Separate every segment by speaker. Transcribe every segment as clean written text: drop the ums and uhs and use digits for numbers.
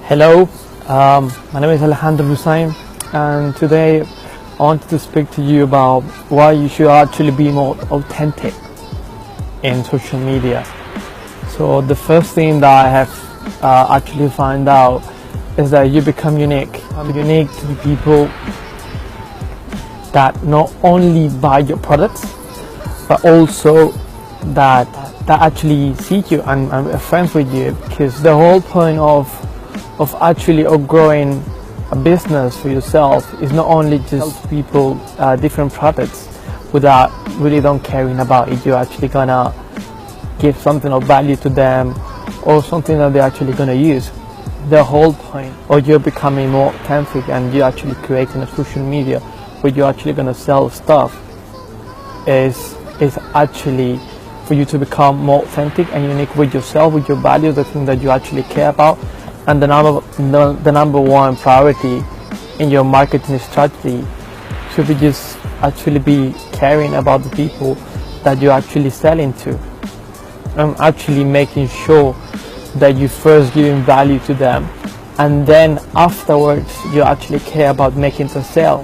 Speaker 1: Hello, my name is Alejandro Hussain, and today I wanted to speak to you about why you should actually be more authentic in social media. So the first thing that I have actually found out is that you become unique. I'm unique to the people that not only buy your products, but also that actually see you and are friends with you, because the whole point of actually outgrowing a business for yourself is not only just people different products without really don't caring about if you're actually gonna give something of value to them or something that they're actually gonna use. The whole point of you becoming more authentic and you actually creating a social media where you're actually gonna sell stuff is actually for you to become more authentic and unique with yourself, with your values, the thing that you actually care about. And the number one priority in your marketing strategy should be just actually be caring about the people that you're actually selling to, and actually making sure that you first giving value to them, and then afterwards you actually care about making the sale,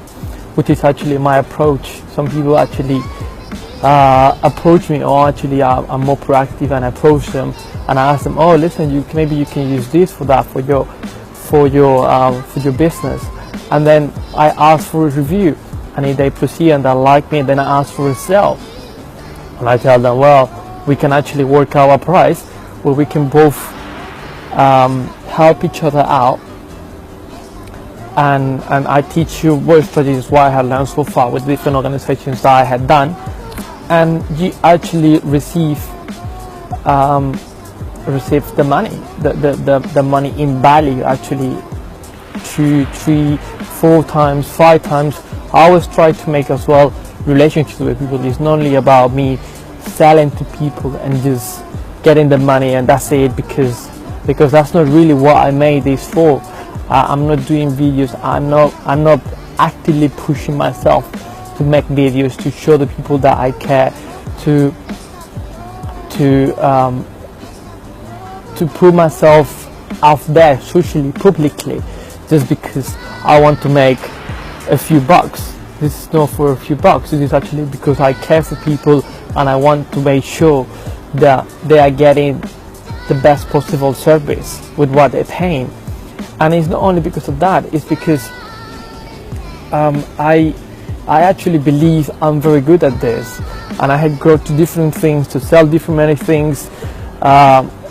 Speaker 1: which is actually my approach. Some people actually approach me, or actually I'm more proactive and approach them and I ask them, oh listen, maybe you can use this for your business, and then I ask for a review, and if they proceed and they like me, then I ask for a sale, and I tell them, well, we can actually work out a price where we can both help each other out, and I teach you what strategies, what I have learned so far with different organizations that I had done, and you actually receive the money, the money in value, actually 2, 3, 4 times, 5 times. I always try to make as well relationships with people. It's not only about me selling to people and just getting the money and that's it, because that's not really what I made this for. I'm not doing videos. I'm not actively pushing myself to make videos to show the people that I care, to put myself out there socially, publicly, just because I want to make a few bucks. This is not for a few bucks. This is actually because I care for people and I want to make sure that they are getting the best possible service with what they're paying. And it's not only because of that, it's because I actually believe I'm very good at this, and I had grown to different things, to sell different many things,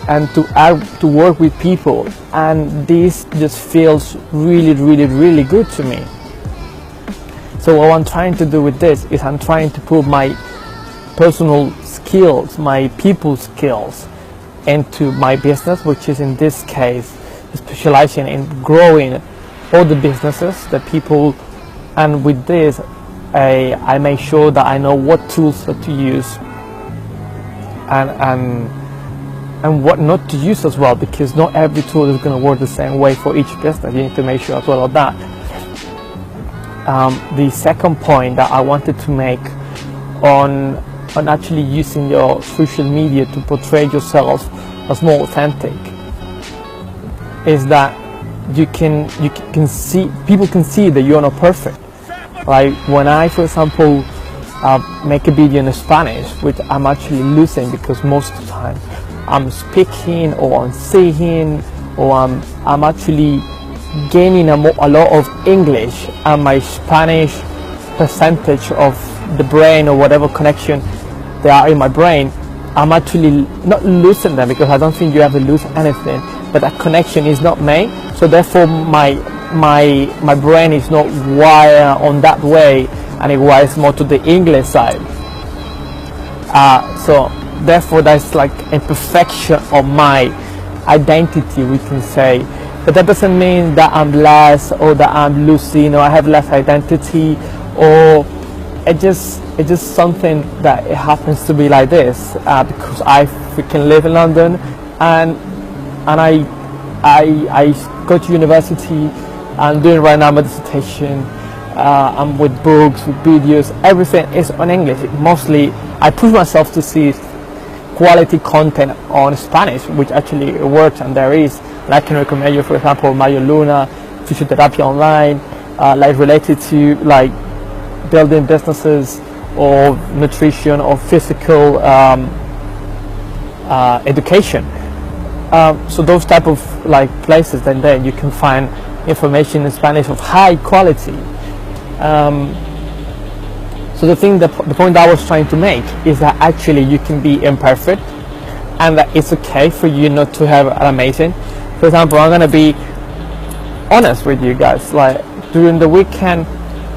Speaker 1: and to work with people, and this just feels really good to me. So what I'm trying to do with this is I'm trying to put my personal skills, my people skills, into my business, which is in this case specializing in growing all the businesses, the people, and with this I make sure that I know what tools to use and what not to use as well, because not every tool is going to work the same way for each business. You need to make sure as well of that. The second point that I wanted to make on actually using your social media to portray yourself as more authentic is that you can see, people can see that you're not perfect. Like when I, for example, make a video in Spanish, which I'm actually losing because most of the time I'm speaking or I'm saying or I'm actually gaining a lot of English, and my Spanish percentage of the brain or whatever connection they are in my brain, I'm actually not losing them, because I don't think you ever lose anything, but that connection is not made. So therefore my brain is not wired on that way, and it wires more to the English side. So therefore that's like a perfection of my identity, we can say. But that doesn't mean that I'm less, or that I'm losing, or I have less identity, or it's just something that it happens to be like this, because I freaking live in London, and I go to university. I'm doing right now my dissertation. I'm with books, with videos, everything is on English. Mostly I push myself to see quality content on Spanish, which actually works, and there is And I can recommend you, for example, Mario Luna, Physiotherapy Online, like related to like building businesses or nutrition or physical education. So those type of like places, then you can find information in Spanish of high quality. So the point that I was trying to make is that actually you can be imperfect, and that it's okay for you not to have an amazing. For example, I'm gonna be honest with you guys. Like during the weekend,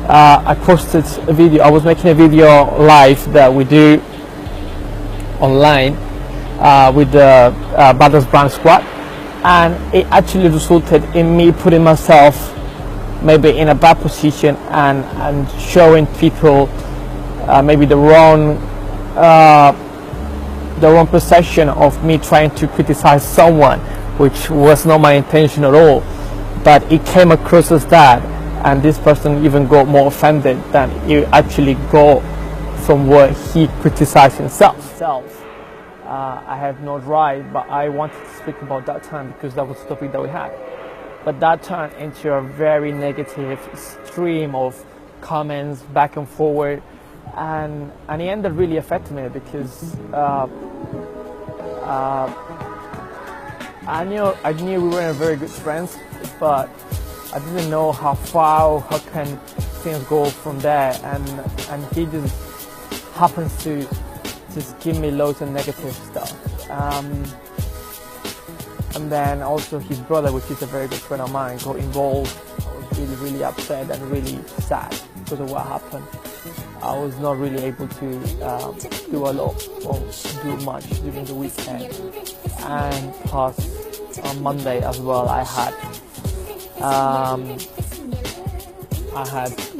Speaker 1: I posted a video. I was making a video live that we do online with the Brothers Brand Squad, and it actually resulted in me putting myself maybe in a bad position and showing people maybe the wrong perception of me trying to criticize someone, which was not my intention at all, but it came across as that, and this person even got more offended than it actually got from what he criticized himself. I have no right, but I wanted to speak about that time because that was the topic that we had. But that turned into a very negative stream of comments back and forward, and it ended up really affecting me because I knew we weren't very good friends, but I didn't know how far, how can things go from there, and he just happens to just give me loads of negative stuff. And then also his brother, which is a very good friend of mine, got involved. I was really, really upset and really sad because of what happened. I was not really able to do a lot or do much during the weekend. And plus on Monday as well, I had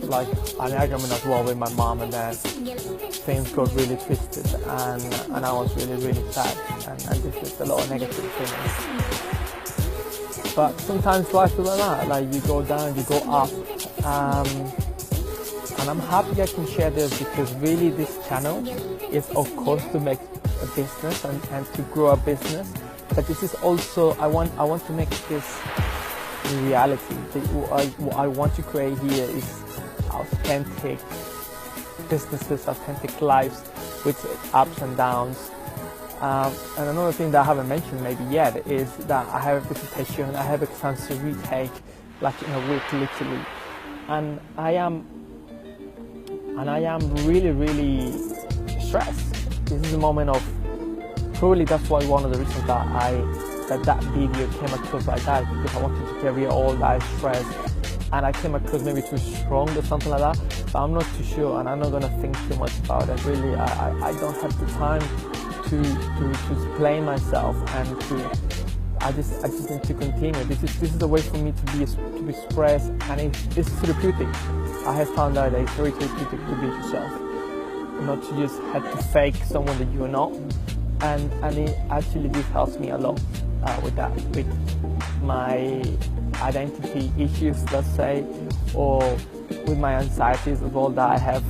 Speaker 1: like an argument as well with my mom, and then things got really twisted, and I was really, really sad, and this is a lot of negative things. But sometimes life is like that, like you go down, you go up, and I'm happy I can share this because really this channel is of course to make a business and to grow a business, but this is also, I want to make this reality. What I want to create here is authentic businesses, authentic lives with ups and downs. And another thing that I haven't mentioned maybe yet is that I have a presentation, I have exams to retake like in a week literally, and I am really, really stressed. This is a moment of, probably that's why one of the reasons that video came across like that, because I wanted to carry all that stress, and I came across maybe too strong or something like that, but I'm not too sure, and I'm not gonna think too much about it. Really, I don't have the time to explain myself, and I just need to continue. This is a way for me to be expressed, and it's therapeutic. I have found out that it's very therapeutic to be yourself, not to just have to fake someone that you're not, and it actually this helps me a lot with that, with my identity issues, let's say, or with my anxieties of all that I have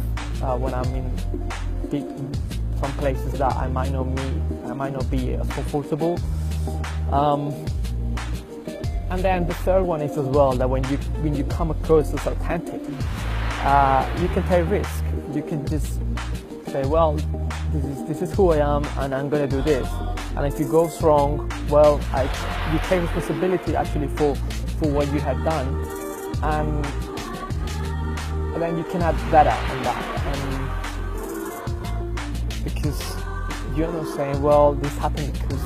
Speaker 1: when I'm in some places that I might not be as comfortable. And then the third one is as well that when you come across as authentic, you can take risk. You can just say, well, this is who I am, and I'm gonna do this. And if it goes wrong, well, you take responsibility actually for what you have done, and then you can add better on that. And because you're not saying, well, this happened because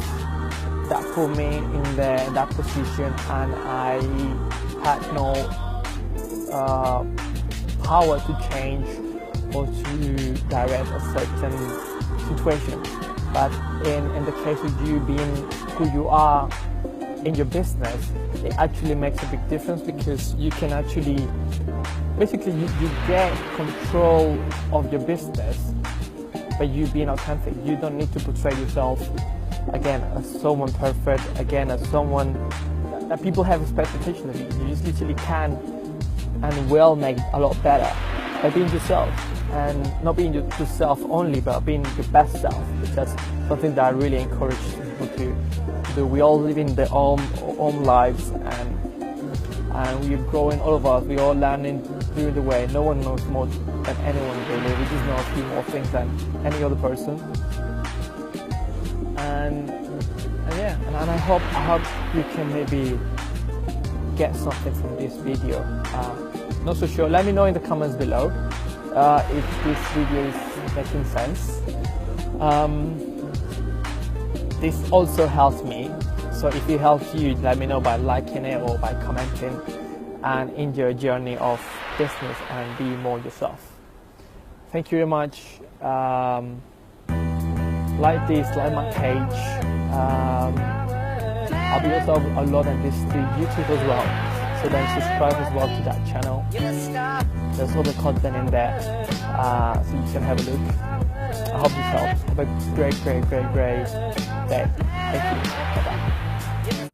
Speaker 1: that put me in that position, and I had no power to change or to direct a certain situation. But in the case of you being who you are in your business, it actually makes a big difference, because you can actually, basically you get control of your business by you being authentic. You don't need to portray yourself again as someone perfect, again as someone that people have expectations of you. You just literally can and will make a lot better by being yourself, and not being yourself only, but being your best self. That's something that I really encourage people to to do. We all live in their own lives, and we're growing, all of us. We're all learning through the way. No one knows more than anyone really. We just know a few more things than any other person. And I hope you can maybe get something from this video. Not so sure. Let me know in the comments below if this video is making sense. This also helps me, so if it helps you, let me know by liking it or by commenting, and in your journey of business and be more yourself. Thank you very much. Like this, like my page. I'll be also uploading on this to YouTube as well, so then subscribe as well to that channel. There's all the content in there, so you can have a look. I hope this helps. Have a great day. Thank you. Bye-bye.